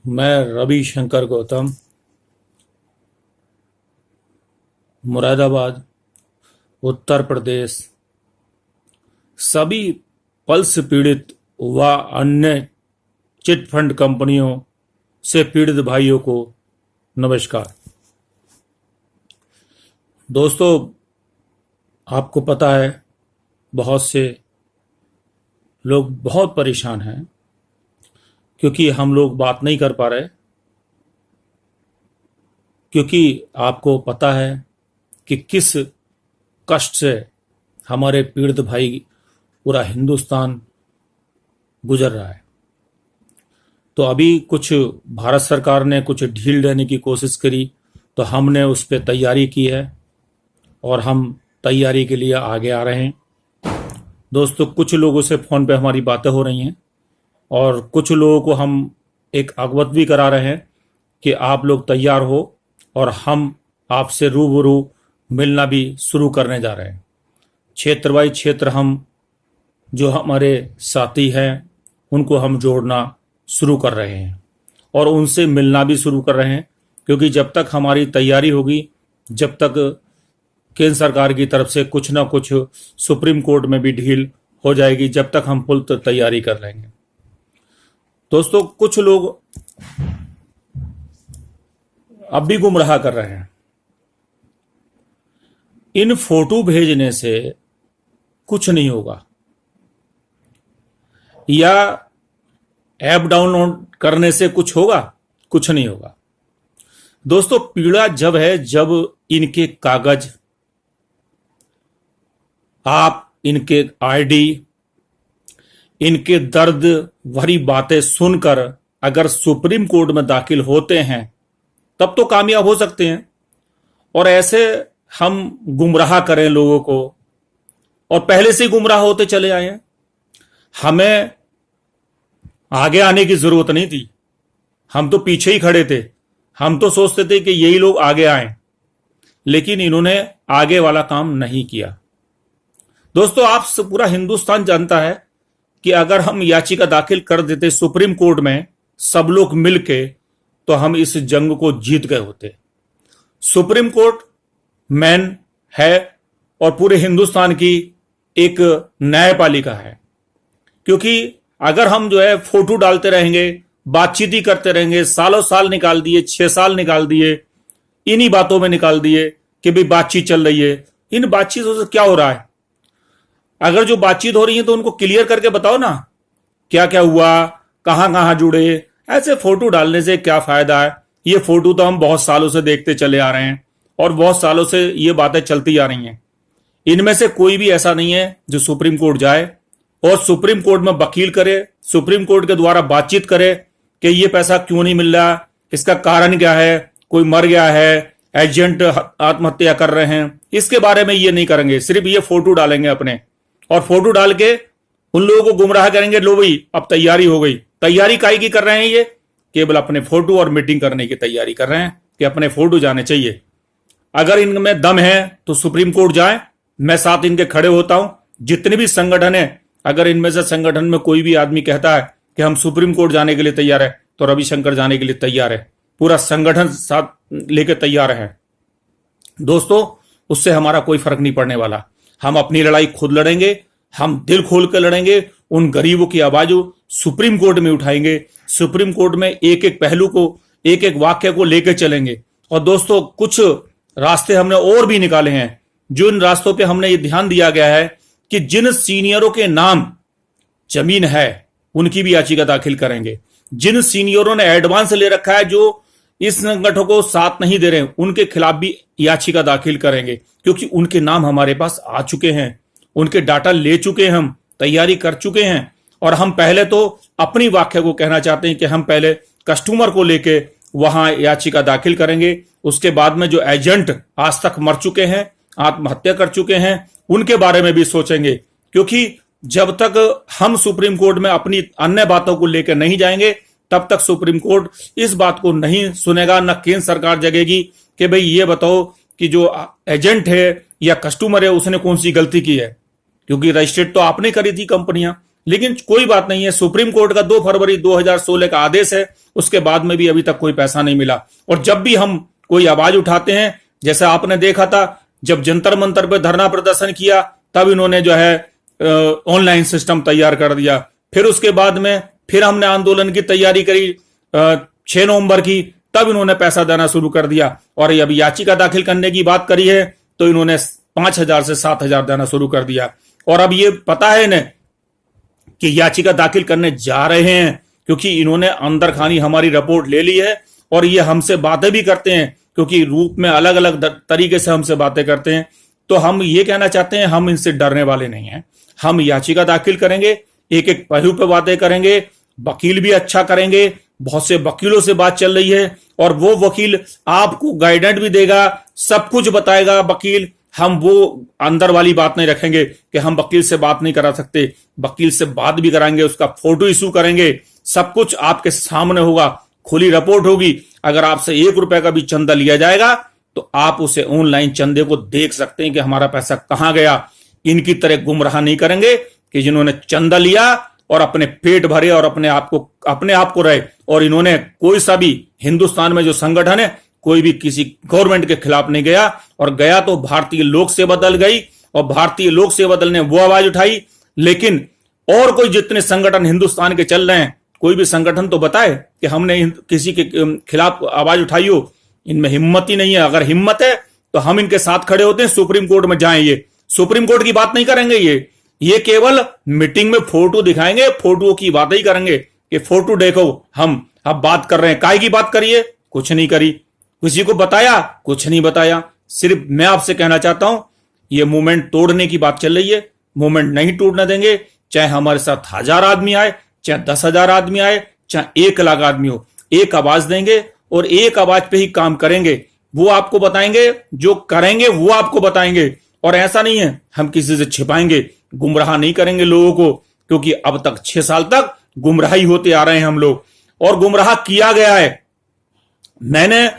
मैं रविशंकर गौतम, मुरादाबाद, उत्तर प्रदेश, सभी पल्स पीड़ित व अन्य चिट फंड कंपनियों से पीड़ित भाइयों को नमस्कार। दोस्तों, आपको पता है बहुत से लोग बहुत परेशान हैं क्योंकि हम लोग बात नहीं कर पा रहे, क्योंकि आपको पता है कि किस कष्ट से हमारे पीड़ित भाई पूरा हिंदुस्तान गुजर रहा है। तो अभी कुछ भारत सरकार ने कुछ ढील देने की कोशिश करी, तो हमने उस पर तैयारी की है और हम तैयारी के लिए आगे आ रहे हैं। दोस्तों, कुछ लोगों से फ़ोन पे हमारी बातें हो रही हैं और कुछ लोगों को हम एक अवगत भी करा रहे हैं कि आप लोग तैयार हो और हम आपसे रूबरू मिलना भी शुरू करने जा रहे हैं। क्षेत्र बाई क्षेत्र हम जो हमारे साथी हैं उनको हम जोड़ना शुरू कर रहे हैं और उनसे मिलना भी शुरू कर रहे हैं, क्योंकि जब तक हमारी तैयारी होगी, जब तक केंद्र सरकार की तरफ से कुछ ना कुछ सुप्रीम कोर्ट में भी ढील हो जाएगी, जब तक हम फुल तैयारी कर लेंगे। दोस्तों, कुछ लोग अब भी गुमराह कर रहे हैं। इन फोटो भेजने से कुछ नहीं होगा या ऐप डाउनलोड करने से कुछ होगा, कुछ नहीं होगा। दोस्तों, पीड़ा जब है जब इनके कागज, आप इनके आईडी, इनके दर्द भरी बातें सुनकर अगर सुप्रीम कोर्ट में दाखिल होते हैं तब तो कामयाब हो सकते हैं। और ऐसे हम गुमराह करें लोगों को, और पहले से ही गुमराह होते चले आए हैं। हमें आगे आने की जरूरत नहीं थी, हम तो पीछे ही खड़े थे। हम तो सोचते थे कि यही लोग आगे आए, लेकिन इन्होंने आगे वाला काम नहीं किया। दोस्तों, आप पूरा हिंदुस्तान जानता है कि अगर हम याचिका दाखिल कर देते सुप्रीम कोर्ट में सब लोग मिलके, तो हम इस जंग को जीत गए होते। सुप्रीम कोर्ट मैन है और पूरे हिंदुस्तान की एक न्यायपालिका है, क्योंकि अगर हम जो है फोटो डालते रहेंगे, बातचीत ही करते रहेंगे, सालों साल निकाल दिए, 6 साल निकाल दिए, इन्हीं बातों में निकाल दिए कि भाई बातचीत चल रही है। इन बातचीतों से क्या हो रहा है? अगर जो बातचीत हो रही है तो उनको क्लियर करके बताओ ना, क्या क्या हुआ, कहां कहां जुड़े। ऐसे फोटो डालने से क्या फायदा है? ये फोटो तो हम बहुत सालों से देखते चले आ रहे हैं और बहुत सालों से ये बातें चलती आ रही हैं। इनमें से कोई भी ऐसा नहीं है जो सुप्रीम कोर्ट जाए और सुप्रीम कोर्ट में वकील करे, सुप्रीम कोर्ट के द्वारा बातचीत करे कि ये पैसा क्यों नहीं मिल रहा, इसका कारण क्या है, कोई मर गया है, एजेंट आत्महत्या कर रहे हैं। इसके बारे में ये नहीं करेंगे, सिर्फ ये फोटो डालेंगे अपने, और फोटो डाल के उन लोगों को गुमराह करेंगे। लो भाई, अब तैयारी हो गई। तैयारी काहे की कर रहे हैं? ये केवल अपने फोटो और मीटिंग करने की तैयारी कर रहे हैं कि अपने फोटो जाने चाहिए। अगर इनमें दम है तो सुप्रीम कोर्ट जाए, मैं साथ इनके खड़े होता हूं। जितने भी संगठन है, अगर इनमें से संगठन में कोई भी आदमी कहता है कि हम सुप्रीम कोर्ट जाने के लिए तैयार है, तो रविशंकर जाने के लिए तैयार है। पूरा संगठन साथ लेके तैयार है। दोस्तों, उससे हमारा कोई फर्क नहीं पड़ने वाला। हम अपनी लड़ाई खुद लड़ेंगे, हम दिल खोल कर लड़ेंगे। उन गरीबों की आवाज सुप्रीम कोर्ट में उठाएंगे। सुप्रीम कोर्ट में एक एक पहलू को, एक एक वाक्य को लेकर चलेंगे। और दोस्तों, कुछ रास्ते हमने और भी निकाले हैं, जो इन रास्तों पे हमने ये ध्यान दिया गया है कि जिन सीनियरों के नाम जमीन है उनकी भी याचिका दाखिल करेंगे। जिन सीनियरों ने एडवांस ले रखा है, जो इस संगठन को साथ नहीं दे रहे हैं, उनके खिलाफ भी याचिका दाखिल करेंगे, क्योंकि उनके नाम हमारे पास आ चुके हैं, उनके डाटा ले चुके हैं, हम तैयारी कर चुके हैं। और हम पहले तो अपनी वाक्य को कहना चाहते हैं कि हम पहले कस्टमर को लेके वहां याचिका दाखिल करेंगे। उसके बाद में जो एजेंट आज तक मर चुके हैं, आत्महत्या कर चुके हैं, उनके बारे में भी सोचेंगे। क्योंकि जब तक हम सुप्रीम कोर्ट में अपनी अन्य बातों को लेकर नहीं जाएंगे, तब तक सुप्रीम कोर्ट इस बात को नहीं सुनेगा। न केंद्र सरकार जगेगी कि भाई ये बताओ कि जो एजेंट है या कस्टमर है उसने कौन सी गलती की है, क्योंकि रजिस्ट्रेट तो आपने करी थी कंपनियां, लेकिन कोई बात नहीं है, सुप्रीम कोर्ट का 2 फरवरी 2016 का आदेश है, उसके बाद में भी अभी तक कोई पैसा नहीं मिला। और जब भी हम कोई आवाज उठाते हैं, जैसे आपने देखा था जब जंतर मंतर पे धरना प्रदर्शन किया, तब इन्होंने जो है ऑनलाइन सिस्टम तैयार कर दिया। फिर उसके बाद में फिर हमने आंदोलन की तैयारी करी 6 नवंबर की, तब इन्होंने पैसा देना शुरू कर दिया। और अभी याचिका दाखिल करने की बात करी है तो इन्होंने 5,000 से 7,000 देना शुरू कर दिया। और अब ये पता है इन्हें कि याचिका दाखिल करने जा रहे हैं, क्योंकि इन्होंने अंदर खानी हमारी रिपोर्ट ले ली है और ये हमसे बातें भी करते हैं, क्योंकि रूप में अलग अलग तरीके से हमसे बातें करते हैं। तो हम ये कहना चाहते हैं, हम इनसे डरने वाले नहीं हैं। हम याचिका दाखिल करेंगे, एक एक पहलू पे बातें करेंगे, वकील भी अच्छा करेंगे। बहुत से वकीलों से बात चल रही है और वो वकील आपको गाइडेंस भी देगा, सब कुछ बताएगा वकील। हम वो अंदर वाली बात नहीं रखेंगे कि हम वकील से बात नहीं करा सकते, वकील से बात भी कराएंगे, उसका फोटो इशू करेंगे, सब कुछ आपके सामने होगा, खुली रिपोर्ट होगी। अगर आपसे 1 रुपए का भी चंदा लिया जाएगा तो आप उसे ऑनलाइन चंदे को देख सकते हैं कि हमारा पैसा कहां गया। इनकी तरह गुमराह नहीं करेंगे कि जिन्होंने चंदा लिया और अपने पेट भरे और अपने आप को रहे। और इन्होंने कोई सा भी हिंदुस्तान में जो संगठन है, कोई भी किसी गवर्नमेंट के खिलाफ नहीं गया, और गया तो भारतीय लोक सेवा दल गई और भारतीय लोक सेवा दल ने वो आवाज उठाई। लेकिन और कोई जितने संगठन हिंदुस्तान के चल रहे हैं, कोई भी संगठन तो बताए कि हमने किसी के खिलाफ आवाज उठाई हो। इनमें हिम्मत ही नहीं है। अगर हिम्मत है तो हम इनके साथ खड़े होते हैं, सुप्रीम कोर्ट में जाएं। ये सुप्रीम कोर्ट की बात नहीं करेंगे, ये केवल मीटिंग में फोटो दिखाएंगे, फोटो की बात ही करेंगे कि फोटो देखो हम अब बात कर रहे हैं। काय की बात करिए, कुछ नहीं करी। किसी को बताया, कुछ नहीं बताया। सिर्फ मैं आपसे कहना चाहता हूं, ये मूवमेंट तोड़ने की बात चल रही है, मूवमेंट नहीं टूटने देंगे। चाहे हमारे साथ 1000 आदमी आए, चाहे 10,000 आदमी आए, चाहे 1 लाख आदमी हो, एक आवाज देंगे और एक आवाज पे ही काम करेंगे। वो आपको बताएंगे, जो करेंगे वो आपको बताएंगे। और ऐसा नहीं है हम किसी से छिपाएंगे, गुमराह नहीं करेंगे लोगों को, क्योंकि अब तक 6 साल तक गुमराही होते आ रहे हैं हम लोग, और गुमराह किया गया है। मैंने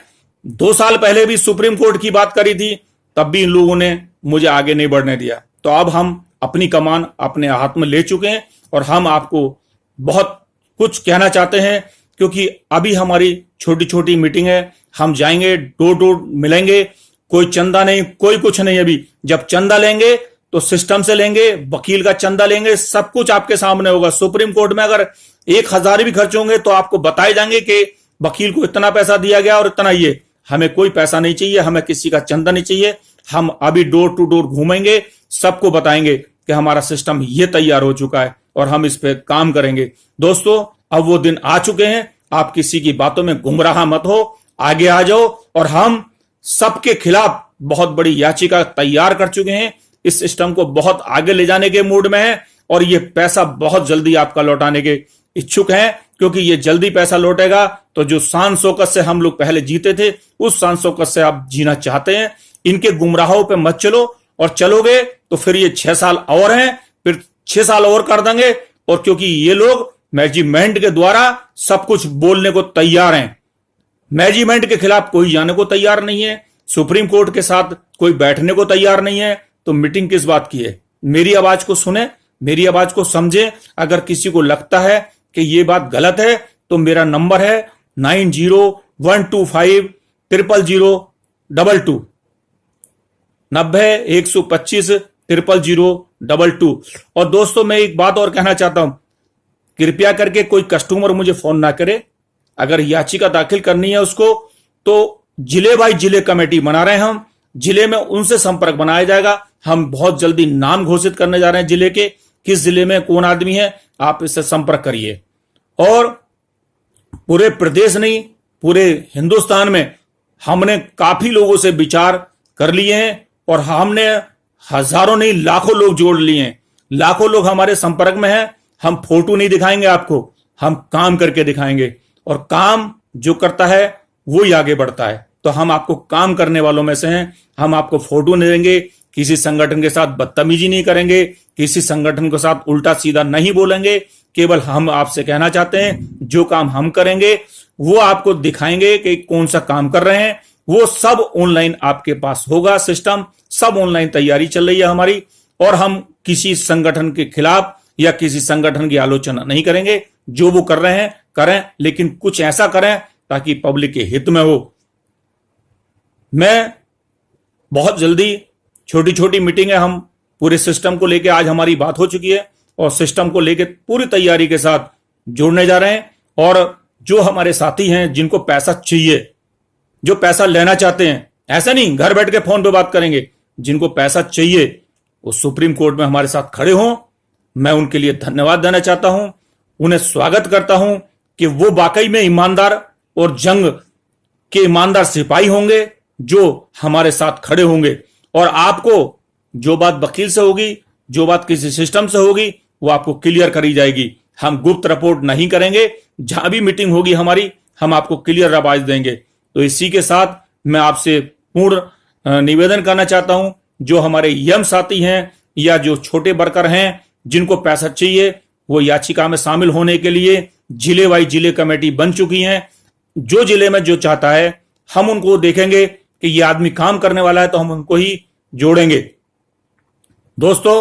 2 साल पहले भी सुप्रीम कोर्ट की बात करी थी, तब भी इन लोगों ने मुझे आगे नहीं बढ़ने दिया। तो अब हम अपनी कमान अपने हाथ में ले चुके हैं और हम आपको बहुत कुछ कहना चाहते हैं, क्योंकि अभी हमारी छोटी छोटी मीटिंग है। हम जाएंगे, डोर डोर मिलेंगे, कोई चंदा नहीं, कोई कुछ नहीं। अभी जब चंदा लेंगे तो सिस्टम से लेंगे, वकील का चंदा लेंगे, सब कुछ आपके सामने होगा। सुप्रीम कोर्ट में अगर 1,000 भी खर्च होंगे तो आपको बताए जाएंगे कि वकील को इतना पैसा दिया गया और इतना ये। हमें कोई पैसा नहीं चाहिए, हमें किसी का चंदा नहीं चाहिए। हम अभी डोर टू डोर घूमेंगे, सबको बताएंगे कि हमारा सिस्टम ये तैयार हो चुका है और हम इस पे काम करेंगे। दोस्तों, अब वो दिन आ चुके हैं। आप किसी की बातों में गुमराह मत हो, आगे आ जाओ। और हम सबके खिलाफ बहुत बड़ी याचिका तैयार कर चुके हैं, इस सिस्टम को बहुत आगे ले जाने के मूड में है और ये पैसा बहुत जल्दी आपका लौटाने के इच्छुक हैं, क्योंकि ये जल्दी पैसा लौटेगा तो जो शान शौकत से हम लोग पहले जीते थे, उस शान शौकत से आप जीना चाहते हैं। इनके गुमराहों पे मत चलो, और चलोगे तो फिर ये 6 साल और हैं, फिर 6 साल और कर देंगे। और क्योंकि ये लोग मैनेजमेंट के द्वारा सब कुछ बोलने को तैयार हैं, मैनेजमेंट के खिलाफ कोई जाने को तैयार नहीं है, सुप्रीम कोर्ट के साथ कोई बैठने को तैयार नहीं है। तो मीटिंग किस बात की है? मेरी आवाज को सुने, मेरी आवाज को समझे। अगर किसी को लगता है कि ये बात गलत है तो मेरा नंबर है 9012500022 90-125-00022। और दोस्तों, मैं एक बात और कहना चाहता हूं, कृपया करके कोई कस्टमर मुझे फोन ना करे। अगर याचिका दाखिल करनी है उसको, तो जिले बाई जिले कमेटी बना रहे हैं हम, जिले में उनसे संपर्क बनाया जाएगा। हम बहुत जल्दी नाम घोषित करने जा रहे हैं जिले के, किस जिले में कौन आदमी है, आप इससे संपर्क करिए। और पूरे प्रदेश नहीं, पूरे हिंदुस्तान में हमने काफी लोगों से विचार कर लिए हैं और हमने हजारों नहीं लाखों लोग जोड़ लिए हैं। लाखों लोग हमारे संपर्क में हैं। हम फोटो नहीं दिखाएंगे आपको, हम काम करके दिखाएंगे, और काम जो करता है वो ही आगे बढ़ता है। तो हम आपको काम करने वालों में से हैं। हम आपको फोटो नहीं देंगे, किसी संगठन के साथ बदतमीजी नहीं करेंगे, किसी संगठन के साथ उल्टा सीधा नहीं बोलेंगे। केवल हम आपसे कहना चाहते हैं, जो काम हम करेंगे वो आपको दिखाएंगे कि कौन सा काम कर रहे हैं। वो सब ऑनलाइन आपके पास होगा, सिस्टम सब ऑनलाइन तैयारी चल रही है हमारी। और हम किसी संगठन के खिलाफ या किसी संगठन की आलोचना नहीं करेंगे। जो वो कर रहे हैं करें, लेकिन कुछ ऐसा करें ताकि पब्लिक के हित में हो। मैं बहुत जल्दी छोटी छोटी मीटिंगें हम पूरे सिस्टम को लेकर, आज हमारी बात हो चुकी है और सिस्टम को लेकर पूरी तैयारी के साथ जोड़ने जा रहे हैं। और जो हमारे साथी हैं जिनको पैसा चाहिए, जो पैसा लेना चाहते हैं, ऐसा नहीं घर बैठ के फोन पे बात करेंगे, जिनको पैसा चाहिए वो सुप्रीम कोर्ट में हमारे साथ खड़े हों। मैं उनके लिए धन्यवाद देना चाहता हूं, उन्हें स्वागत करता हूं कि वो वाकई में ईमानदार और जंग के ईमानदार सिपाही होंगे जो हमारे साथ खड़े होंगे। और आपको जो बात वकील से होगी, जो बात किसी सिस्टम से होगी, वो आपको क्लियर करी जाएगी। हम गुप्त रिपोर्ट नहीं करेंगे, जहां भी मीटिंग होगी हमारी हम आपको क्लियर आवाज देंगे। तो इसी के साथ मैं आपसे पूर्ण निवेदन करना चाहता हूं, जो हमारे यम साथी हैं या जो छोटे वर्कर हैं जिनको पैसा चाहिए, वो याचिका में शामिल होने के लिए जिले वाइज जिले कमेटी बन चुकी हैं। जो जिले में जो चाहता है हम उनको देखेंगे कि ये आदमी काम करने वाला है तो हम उनको ही जोड़ेंगे। दोस्तों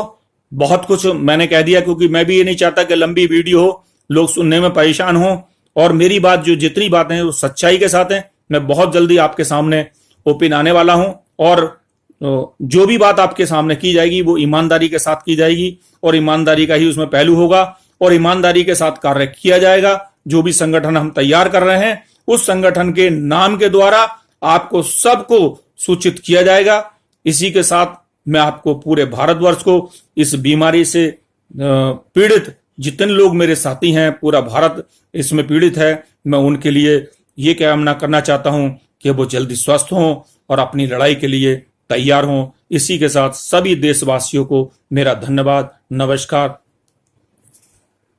बहुत कुछ मैंने कह दिया, क्योंकि मैं भी ये नहीं चाहता कि लंबी वीडियो हो, लोग सुनने में परेशान हो। और मेरी बात जो जितनी बातें हैं वो सच्चाई के साथ हैं। मैं बहुत जल्दी आपके सामने ओपन आने वाला हूं और जो भी बात आपके सामने की जाएगी वो ईमानदारी के साथ की जाएगी और ईमानदारी का ही उसमें पहलू होगा और ईमानदारी के साथ कार्य किया जाएगा। जो भी संगठन हम तैयार कर रहे हैं उस संगठन के नाम के द्वारा आपको सबको सूचित किया जाएगा। इसी के साथ मैं आपको पूरे भारतवर्ष को इस बीमारी से पीड़ित जितने लोग मेरे साथी हैं, पूरा भारत इसमें पीड़ित है, मैं उनके लिए ये कामना करना चाहता हूं कि वो जल्दी स्वस्थ हों और अपनी लड़ाई के लिए तैयार हों। इसी के साथ सभी देशवासियों को मेरा धन्यवाद, नमस्कार,